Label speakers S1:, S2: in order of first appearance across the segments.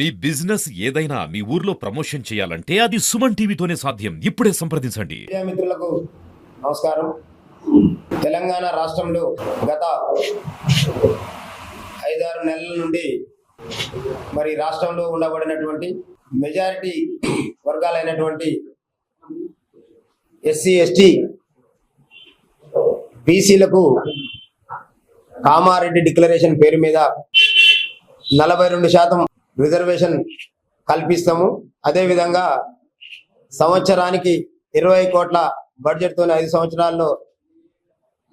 S1: మీ business ఏదైనా మీ ఊర్లో promotion చేయాలంటే అది సుమన్ టీవీతోనే సాధ్యం. ఇప్పుడే సంప్రదించండి.
S2: మీడియా మిత్రులకు నమస్కారం. తెలంగాణ రాష్ట్రంలో గత 5-6 నెలల నుండి మరి రాష్ట్రంలో ఉండబడినటువంటి మెజారిటీ వర్గాలైనటువంటి ఎస్సీ ఎస్టీ బీసీలకు కామారెడ్డి డిక్లరేషన్ పేరు మీద 42% రిజర్వేషన్ కల్పిస్తాము. అదేవిధంగా సంవత్సరానికి 20 కోట్ల బడ్జెట్తో 5 సంవత్సరాల్లో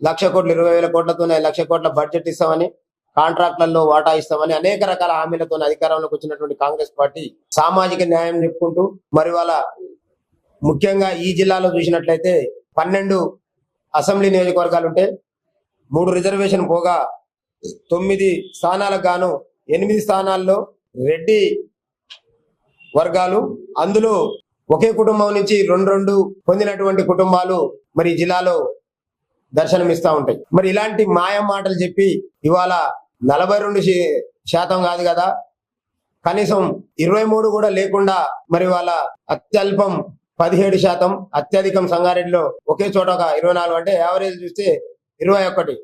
S2: 1,00,000 కోట్లు 20,000 కోట్లతో 1,00,000 కోట్ల బడ్జెట్ ఇస్తామని, కాంట్రాక్టులలో వాటా ఇస్తామని అనేక రకాల హామీలతో అధికారంలోకి వచ్చినటువంటి కాంగ్రెస్ పార్టీ సామాజిక న్యాయం చెప్పుకుంటూ మరి వాళ్ళ ముఖ్యంగా ఈ జిల్లాలో చూసినట్లయితే 12 అసెంబ్లీ నియోజకవర్గాలు ఉంటే 3 రిజర్వేషన్ పోగా 9 స్థానాలకు గాను 8 స్థానాల్లో రెడ్డి వర్గాలు, అందులో ఒకే కుటుంబం నుంచి 2 పొందినటువంటి కుటుంబాలు మరి జిల్లాలో దర్శనమిస్తా ఉంటాయి. మరి ఇలాంటి మాయ మాటలు చెప్పి ఇవాళ 42% కాదు కదా, కనీసం 23 కూడా లేకుండా మరి వాళ్ళ అత్యల్పం 17%, అత్యధికం సంగారెడ్డిలో ఒకే చోట ఒక 24, అంటే యావరేజ్ చూస్తే 21,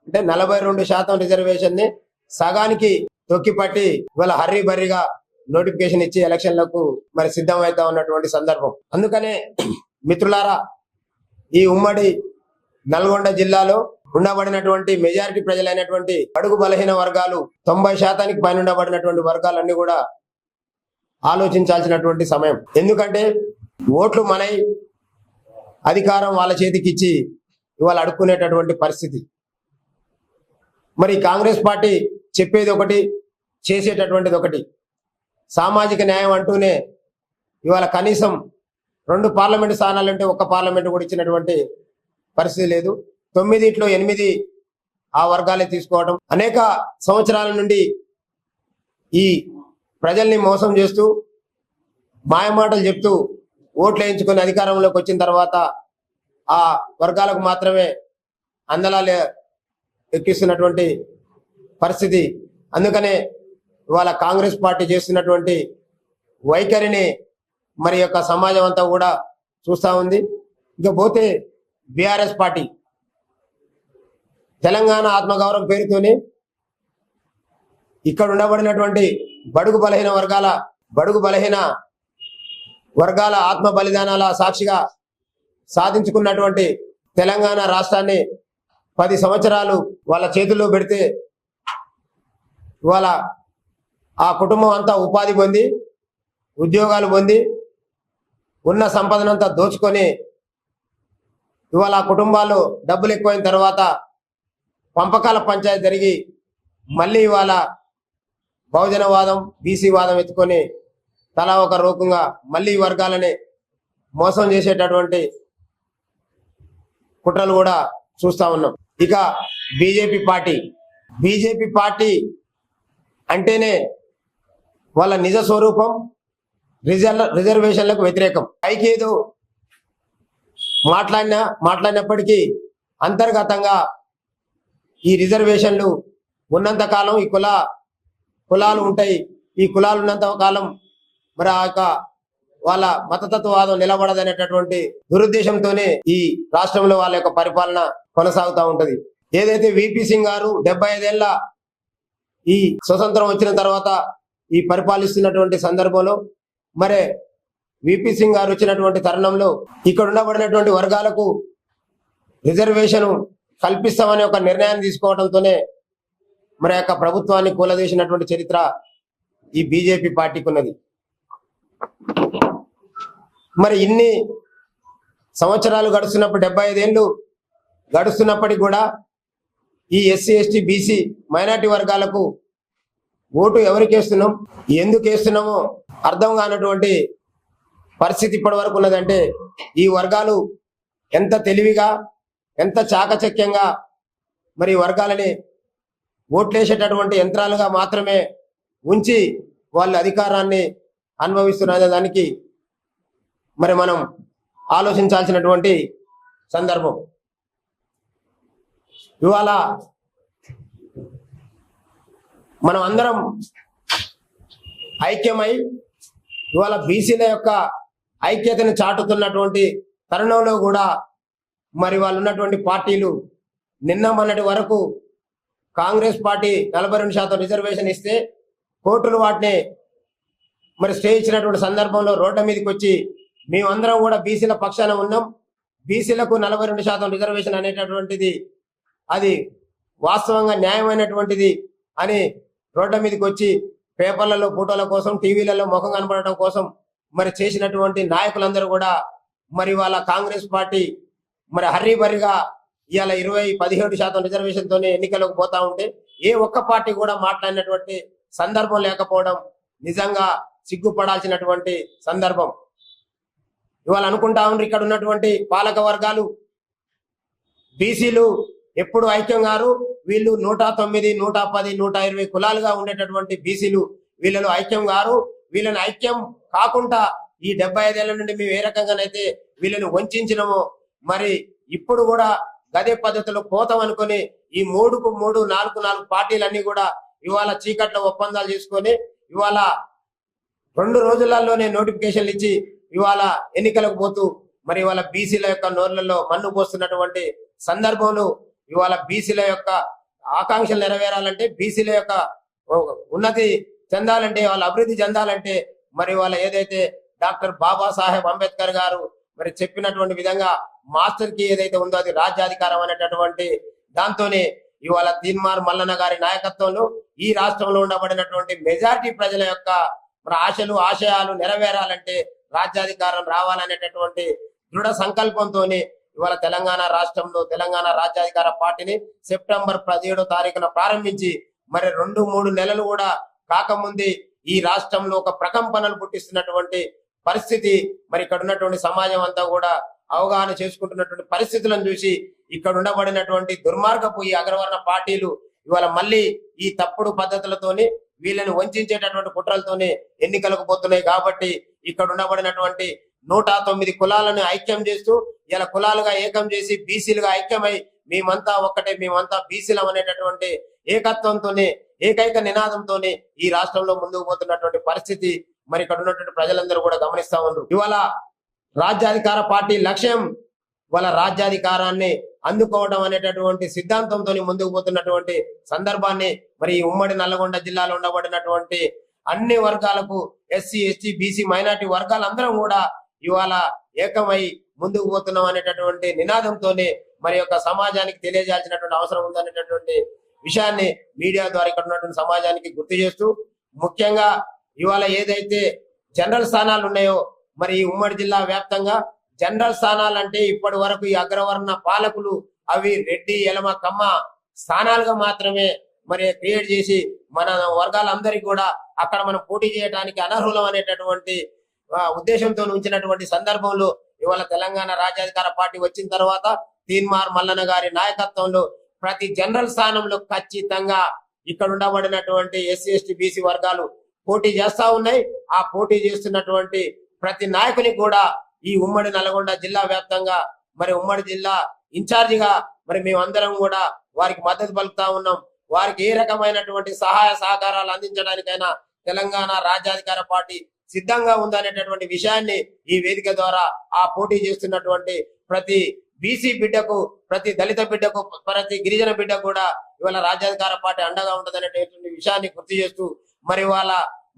S2: అంటే 42% రిజర్వేషన్ ని సగానికి తొక్కిపట్టి ఇవాళ హర్రీ బర్రీగా నోటిఫికేషన్ ఇచ్చి ఎలక్షన్లకు మరి సిద్ధమవుతా ఉన్నటువంటి సందర్భం. అందుకనే మిత్రులారా, ఈ ఉమ్మడి నల్గొండ జిల్లాలో ఉండబడినటువంటి మెజారిటీ ప్రజలైనటువంటి అడుగు బలహీన వర్గాలు 90% పైన ఉండబడినటువంటి వర్గాలన్నీ కూడా ఆలోచించాల్సినటువంటి సమయం. ఎందుకంటే ఓట్లు మనై అధికారం వాళ్ళ చేతికి ఇచ్చి ఇవాళ అడుక్కునేటటువంటి పరిస్థితి. మరి కాంగ్రెస్ పార్టీ చెప్పేది ఒకటి, చేసేటటువంటిది ఒకటి. సామాజిక న్యాయం అంటూనే ఇవాళ కనీసం 2 పార్లమెంటు స్థానాలంటే 1 పార్లమెంటు కూడా ఇచ్చినటువంటి పరిస్థితి లేదు. 9ట్లో 8 ఆ వర్గాలే తీసుకోవడం. అనేక సంవత్సరాల నుండి ఈ ప్రజల్ని మోసం చేస్తూ మాయమాటలు చెప్తూ ఓట్లు వేయించుకుని అధికారంలోకి వచ్చిన తర్వాత ఆ వర్గాలకు మాత్రమే అందలాలు ఎక్కిస్తున్నటువంటి పరిస్థితి. అందుకనే ఇవాళ కాంగ్రెస్ పార్టీ చేస్తున్నటువంటి వైఖరిని మరి యొక్క సమాజం అంతా కూడా చూస్తూ ఉంది. ఇకపోతే బీఆర్ఎస్ పార్టీ తెలంగాణ ఆత్మగౌరవం పేరుతోనే ఇక్కడ ఉండబడినటువంటి బడుగు బలహీన వర్గాల ఆత్మ బలిదానాల సాక్షిగా సాధించుకున్నటువంటి తెలంగాణ రాష్ట్రాన్ని 10 సంవత్సరాలు వాళ్ళ చేతుల్లో పెడితే ఇవాళ ఆ కుటుంబం అంతా ఉపాధి పొంది, ఉద్యోగాలు పొంది, ఉన్న సంపదనంతా దోచుకొని ఇవాళ ఆ కుటుంబాలు డబ్బులు ఎక్కువైన తర్వాత పంపకాల పంచాయతీ జరిగి మళ్ళీ ఇవాళ బహుజనవాదం, బీసీ వాదం ఎత్తుకొని తలా ఒక రూపంగా మళ్ళీ వర్గాలని మోసం చేసేటటువంటి కుట్రలు కూడా చూస్తా ఉన్నాం. ఇక బీజేపీ పార్టీ అంటేనే వాళ్ళ నిజ స్వరూపం రిజర్వేషన్లకు వ్యతిరేకం. పైకి ఏదో మాట్లాడినప్పటికీ అంతర్గతంగా ఈ రిజర్వేషన్లు ఉన్నంత కాలం ఈ కులాలు ఉంటాయి, ఈ కులాలు ఉన్నంత కాలం మరి ఆ యొక్క వాళ్ళ మతతత్వవాదం నిలబడదనేటటువంటి దురుద్దేశంతోనే ఈ రాష్ట్రంలో వాళ్ళ యొక్క పరిపాలన కొనసాగుతూ ఉంటది. ఏదైతే విపి సింగ్ గారు 75 ఏళ్ల ఈ స్వతంత్రం వచ్చిన తర్వాత ఈ పరిపాలిస్తున్నటువంటి సందర్భంలో మరి విపి సింగ్ గారు వచ్చినటువంటి తరుణంలో ఇక్కడ ఉండబడినటువంటి వర్గాలకు రిజర్వేషన్ కల్పిస్తామనే ఒక నిర్ణయాన్ని తీసుకోవడంతోనే మరి యొక్క ప్రభుత్వాన్ని కూలదీసినటువంటి చరిత్ర ఈ బీజేపీ పార్టీకి ఉన్నది. మరి ఇన్ని సంవత్సరాలు గడుస్తున్నప్పుడు 75 ఏళ్ళు గడుస్తున్నప్పటికీ కూడా ఈ ఎస్సీ ఎస్టీ బీసీ మైనార్టీ వర్గాలకు ఓటు ఎవరికి వేస్తున్నాం, ఎందుకు వేస్తున్నామో అర్థం కానటువంటి పరిస్థితి ఇప్పటి వరకు ఉన్నదంటే ఈ వర్గాలు ఎంత తెలివిగా, ఎంత చాకచక్యంగా మరి వర్గాలని ఓట్లేసేటటువంటి యంత్రాలుగా మాత్రమే ఉంచి వాళ్ళు అధికారాన్ని అనుభవిస్తున్న దానికి మరి మనం ఆలోచించాల్సినటువంటి సందర్భం. ఇవాళ మనం అందరం ఐక్యమై ఇవాళ బీసీల యొక్క ఐక్యతను చాటుతున్నటువంటి తరుణంలో కూడా మరి వాళ్ళు ఉన్నటువంటి పార్టీలు నిన్న మొన్నటి వరకు కాంగ్రెస్ పార్టీ 42% రిజర్వేషన్ ఇస్తే కోర్టులు వాటిని మరి స్టే ఇచ్చినటువంటి సందర్భంలో రోడ్ల మీదకి వచ్చి మేమందరం కూడా బీసీల పక్షాన ఉన్నాం, బీసీలకు 42% రిజర్వేషన్ అనేటటువంటిది అది వాస్తవంగా న్యాయమైనటువంటిది అని రోడ్ల మీదకి వచ్చి పేపర్లలో ఫోటోల కోసం టీవీలలో ముఖం కనపడటం కోసం మరి చేసినటువంటి నాయకులందరూ కూడా మరి వాళ్ళ కాంగ్రెస్ పార్టీ మరి హర్రీబరిగా ఇవాళ 17% రిజర్వేషన్ తోనే ఎన్నికలకు పోతా ఉంటే ఏ ఒక్క పార్టీ కూడా మాట్లాడినటువంటి సందర్భం లేకపోవడం నిజంగా సిగ్గుపడాల్సినటువంటి సందర్భం. ఇవాళ అనుకుంటా ఉన్నారు ఇక్కడ ఉన్నటువంటి పాలక వర్గాలు బీసీలు ఎప్పుడు ఐక్యం గారు, వీళ్ళు 109, 110, 120 కులాలుగా ఉండేటటువంటి బీసీలు వీళ్ళలో ఐక్యం గారు. వీళ్ళని ఐక్యం కాకుండా ఈ 75 ఏళ్ల నుండి మేము ఏ రకంగానైతే వీళ్ళని వంచినమో మరి ఇప్పుడు కూడా గదే పద్ధతిలో పోతాం అనుకుని ఈ 3కు 3, 4కు 4 పార్టీలన్నీ కూడా ఇవాళ చీకట్ల ఒప్పందాలు చేసుకొని ఇవాళ 2 రోజులలోనే నోటిఫికేషన్లు ఇచ్చి ఇవాళ ఎన్నికలకు పోతూ మరి ఇవాళ బీసీల యొక్క నోర్లలో మన్ను పోస్తున్నటువంటి సందర్భంలో ఇవాళ బీసీల యొక్క ఆకాంక్షలు నెరవేరాలంటే బీసీల యొక్క ఉన్నతి చెందాలంటే వాళ్ళ అభివృద్ధి చెందాలంటే మరి వాళ్ళ ఏదైతే డాక్టర్ బాబాసాహెబ్ అంబేద్కర్ గారు మరి చెప్పినటువంటి విధంగా మాస్టర్ కి ఏదైతే ఉందో అది రాజ్యాధికారం అనేటటువంటి దాంతోనే ఇవాళ తీన్మార్ మల్లన్న గారి నాయకత్వంలో ఈ రాష్ట్రంలో ఉండబడినటువంటి మెజారిటీ ప్రజల యొక్క మరి ఆశలు ఆశయాలు నెరవేరాలంటే రాజ్యాధికారం రావాలనేటటువంటి దృఢ సంకల్పంతోనే ఇవాళ తెలంగాణ రాష్ట్రంలో తెలంగాణ రాజ్యాధికార పార్టీని సెప్టెంబర్ 17వ తారీఖున ప్రారంభించి మరి 2-3 నెలలు కూడా కాకముందే ఈ రాష్ట్రంలో ఒక ప్రకంపనలు పుట్టిస్తున్నటువంటి పరిస్థితి మరి ఇక్కడ ఉన్నటువంటి సమాజం అంతా కూడా అవగాహన చేసుకుంటున్నటువంటి పరిస్థితులను చూసి ఇక్కడ ఉండబడినటువంటి దుర్మార్గపు ఈ అగ్రవర్ణ పార్టీలు ఇవాళ మళ్ళీ ఈ తప్పుడు పద్ధతులతోని వీళ్ళని వంచేటటువంటి కుట్రలతోనే ఎన్నికలకు పోతున్నాయి. కాబట్టి ఇక్కడ ఉండబడినటువంటి 109 కులాలను ఐక్యం చేస్తూ ఇలా కులాలుగా ఏకం చేసి బీసీలుగా ఐక్యమై మేమంతా ఒక్కటే, మేమంతా బీసీలం అనేటటువంటి ఏకత్వంతోనే ఏకైక నినాదంతోనే ఈ రాష్ట్రంలో ముందుకు పోతున్నటువంటి పరిస్థితి మరి ఇక్కడ ఉన్నటువంటి ప్రజలందరూ కూడా గమనిస్తా ఉన్నారు. ఇవాళ రాజ్యాధికార పార్టీ లక్ష్యం వాళ్ళ రాజ్యాధికారాన్ని అందుకోవడం అనేటటువంటి సిద్ధాంతంతో ముందుకు పోతున్నటువంటి సందర్భాన్ని మరి ఈ ఉమ్మడి నల్లగొండ జిల్లాలో ఉండబడినటువంటి అన్ని వర్గాలకు ఎస్సీ, ఎస్టీ, బీసీ, మైనార్టీ వర్గాలందరం కూడా ఇవాళ ఏకమై ముందుకు పోతున్నాం అనేటటువంటి నినాదంతోనే మరి యొక్క సమాజానికి తెలియజేయాల్సినటువంటి అవసరం ఉందనేటటువంటి విషయాన్ని మీడియా ద్వారా ఇక్కడ ఉన్నటువంటి సమాజానికి గుర్తు చేస్తూ, ముఖ్యంగా ఇవాళ ఏదైతే జనరల్ స్థానాలు ఉన్నాయో మరి ఈ ఉమ్మడి జిల్లా వ్యాప్తంగా జనరల్ స్థానాలు అంటే ఇప్పటి వరకు ఈ అగ్రవర్ణ పాలకులు అవి రెడ్డి, ఎలమ, కమ్మ స్థానాలుగా మాత్రమే మరి క్రియేట్ చేసి మన వర్గాలందరికీ కూడా అక్కడ మనం పోటీ చేయడానికి అనర్హులం అనేటటువంటి ఉద్దేశంతో ఉంచినటువంటి సందర్భంలో ఇవాళ తెలంగాణ రాజ్యాధికార పార్టీ వచ్చిన తర్వాత తీన్మార్ మల్లన్న గారి నాయకత్వంలో ప్రతి జనరల్ స్థానంలో ఖచ్చితంగా ఇక్కడ ఉండబడినటువంటి ఎస్సీ, ఎస్టీ, బీసీ వర్గాలు పోటీ చేస్తా ఉన్నాయి. ఆ పోటీ చేస్తున్నటువంటి ప్రతి నాయకునికి కూడా ఈ ఉమ్మడి నల్గొండ జిల్లా వ్యాప్తంగా మరి ఉమ్మడి జిల్లా ఇన్ఛార్జిగా మరి మేమందరం కూడా వారికి మద్దతు పలుకుతా ఉన్నాం. వారికి ఏ రకమైనటువంటి సహాయ సహకారాలు అందించడానికైనా తెలంగాణ రాజ్యాధికార పార్టీ సిద్ధంగా ఉందనేటటువంటి విషయాన్ని ఈ వేదిక ద్వారా ఆ పోటీ చేస్తున్నటువంటి ప్రతి బీసీ బిడ్డకు, ప్రతి దళిత బిడ్డకు, ప్రతి గిరిజన బిడ్డకు కూడా ఇవాళ రాజ్యాధికార పార్టీ అండగా ఉంటదనేటటువంటి విషయాన్ని గుర్తు చేస్తూ మరి ఇవాళ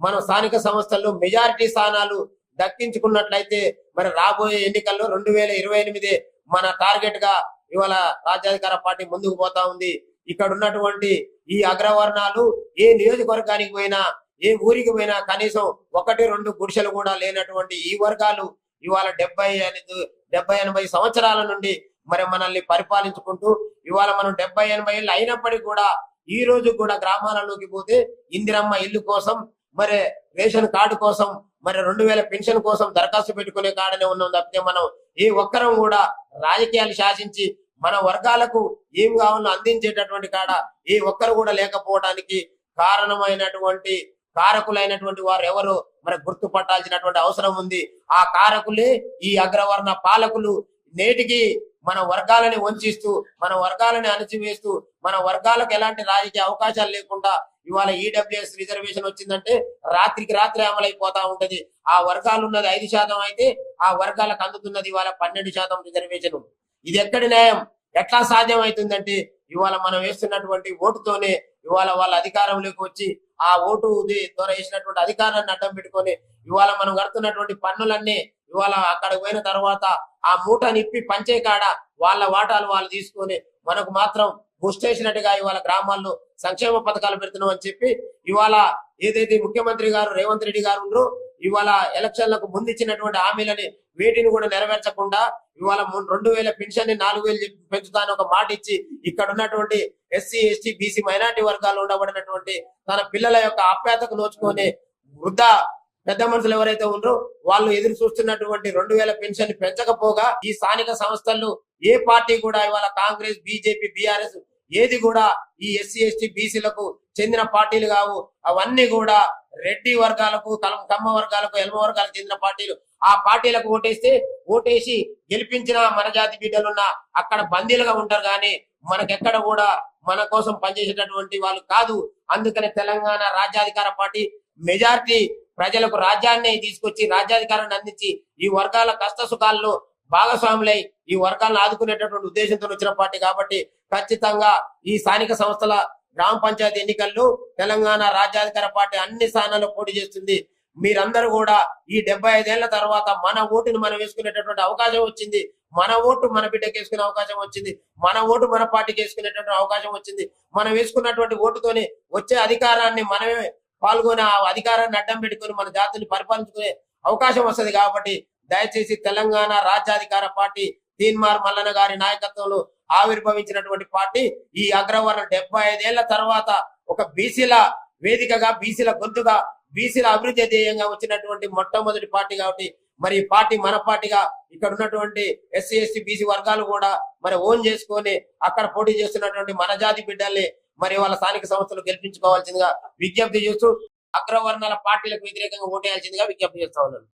S2: మన స్థానిక సంస్థల్లో మెజారిటీ స్థానాలు దక్కించుకున్నట్లయితే మరి రాబోయే ఎన్నికల్లో 2028 మన టార్గెట్ గా ఇవాళ రాజ్యాధికార పార్టీ ముందుకు పోతా ఉంది. ఇక్కడ ఉన్నటువంటి ఈ అగ్రవర్ణాలు ఏ నియోజకవర్గానికి పోయినా, ఏ ఊరికి పోయినా కనీసం 1-2 గుడిసెలు కూడా లేనటువంటి ఈ వర్గాలు ఇవాళ 70-80 సంవత్సరాల నుండి మరి మనల్ని పరిపాలించుకుంటూ ఇవాళ మనం 70-80 ఏళ్ళు అయినప్పటికీ కూడా ఈ రోజు కూడా గ్రామాలలోకి పోతే ఇందిరమ్మ ఇల్లు కోసం, మరి రేషన్ కార్డు కోసం, మరి 2000 పెన్షన్ కోసం దరఖాస్తు పెట్టుకునే కాడనే ఉన్నాం తప్పితే మనం ఏ ఒక్కరం కూడా రాజకీయాలు శాసించి మన వర్గాలకు ఏం కావాలో అందించేటటువంటి కాడ ఏ ఒక్కరు కూడా లేకపోవడానికి కారణమైనటువంటి కారకులైనటువంటి వారు ఎవరు మరి గుర్తుపట్టాల్సినటువంటి అవసరం ఉంది. ఆ కారకులే ఈ అగ్రవర్ణ పాలకులు. నేటికి మన వర్గాలని వంచిస్తూ, మన వర్గాలని అణచివేస్తూ, మన వర్గాలకు ఎలాంటి రాజకీయ అవకాశాలు లేకుండా ఇవాళ ఈడబ్ల్యూఎస్ రిజర్వేషన్ వచ్చిందంటే రాత్రికి రాత్రి అమలైపోతా ఉంటది. ఆ వర్గాలు ఉన్నది 5% అయితే ఆ వర్గాలకు అందుతున్నది ఇవాళ 12% రిజర్వేషన్. ఇది ఎక్కడి న్యాయం? ఎట్లా సాధ్యం అవుతుందంటే ఇవాళ మనం వేస్తున్నటువంటి ఓటుతోనే ఇవాళ వాళ్ళ అధికారంలోకి వచ్చి ఆ ఓటు ద్వారా వేసినటువంటి అధికారాన్ని అడ్డం పెట్టుకొని ఇవాళ మనం కడుతున్నటువంటి పన్నులన్నీ ఇవాళ అక్కడికి పోయిన తర్వాత ఆ మూట నిప్పి పంచే కాడ వాళ్ళ వాటాలు వాళ్ళు తీసుకొని మనకు మాత్రం ముష్టేసినట్టుగా ఇవాళ గ్రామాల్లో సంక్షేమ పథకాలు పెడుతున్నాం అని చెప్పి ఇవాళ ఏదైతే ముఖ్యమంత్రి గారు రేవంత్ రెడ్డి గారు ఉన్నారో ఇవాళ ఎలక్షన్లకు ముందు ఇచ్చినటువంటి హామీలని వీటిని కూడా నెరవేర్చకుండా ఇవాళ 2000 పెన్షన్ ని 4000 పెంచుతాను ఒక మాట ఇచ్చి ఇక్కడ ఉన్నటువంటి ఎస్సీ ఎస్టీ బీసీ మైనార్టీ వర్గాల్లో ఉండబడినటువంటి తన పిల్లల యొక్క ఆప్యాతకు నోచుకొని వృద్ధ పెద్ద మనుషులు ఎవరైతే ఉన్నారో వాళ్ళు ఎదురు చూస్తున్నటువంటి 2000 పెన్షన్ ని పెంచకపోగా ఈ స్థానిక సంస్థలు ఏ పార్టీ కూడా ఇవాళ కాంగ్రెస్ బీజేపీ బీఆర్ఎస్ ఏది కూడా ఈ ఎస్సీ ఎస్టీ బీసీలకు చెందిన పార్టీలు కావు. అవన్నీ కూడా రెడ్డి వర్గాలకు కమ్మ వర్గాలకు ఎల్మ వర్గాలకు చెందిన పార్టీలు. ఆ పార్టీలకు ఓటేసి గెలిపించిన మన జాతి బిడ్డలున్న అక్కడ బందీలుగా ఉంటారు కానీ మనకెక్కడ కూడా మన కోసం పనిచేసేటటువంటి వాళ్ళు కాదు. అందుకని తెలంగాణ రాజ్యాధికార పార్టీ మెజారిటీ ప్రజలకు రాజ్యాన్ని తీసుకొచ్చి రాజ్యాధికారాన్ని అందించి ఈ వర్గాల కష్ట సుఖాల్లో భాగస్వాములై ఈ వర్గాలను ఆదుకునేటటువంటి ఉద్దేశంతో వచ్చిన పార్టీ కాబట్టి ఖచ్చితంగా ఈ స్థానిక సంస్థల గ్రామ పంచాయతీ ఎన్నికల్లో తెలంగాణ రాజ్యాధికార పార్టీ అన్ని స్థానాల్లో పోటీ చేస్తుంది. మీరందరూ కూడా ఈ 75 ఏళ్ల తర్వాత మన ఓటును మనం వేసుకునేటటువంటి అవకాశం వచ్చింది. మన ఓటు మన బిడ్డకి వేసుకునే అవకాశం వచ్చింది. మన ఓటు మన పార్టీకి వేసుకునేటటువంటి అవకాశం వచ్చింది. మనం వేసుకున్నటువంటి ఓటుతోనే వచ్చే అధికారాన్ని మనమే పాల్గొని ఆ అధికారాన్ని అడ్డం పెట్టుకుని మన జాతిని పరిపాలించుకునే అవకాశం వస్తుంది. కాబట్టి దయచేసి తెలంగాణ రాజ్యాధికార పార్టీ తీన్మార్ మల్లన్న గారి నాయకత్వంలో ఆవిర్భవించినటువంటి పార్టీ ఈ అగ్రవర్ణ 75 ఏళ్ల తర్వాత ఒక బీసీల వేదికగా బీసీల గొంతుగా బీసీల అభివృద్ధి ధ్యేయంగా వచ్చినటువంటి మొట్టమొదటి పార్టీ కాబట్టి మరి ఈ పార్టీ మన పార్టీగా ఇక్కడ ఉన్నటువంటి ఎస్సీ ఎస్టీ బీసీ వర్గాలు కూడా మరి ఓన్ చేసుకొని అక్కడ పోటీ చేస్తున్నటువంటి మన జాతి బిడ్డల్ని మరి వాళ్ళ స్థానిక సంస్థలు గెలిపించుకోవాల్సిందిగా విజ్ఞప్తి చేస్తూ అగ్రవర్ణాల పార్టీలకు వ్యతిరేకంగా ఓటేయాల్సిందిగా విజ్ఞప్తి చేస్తా ఉన్నాను.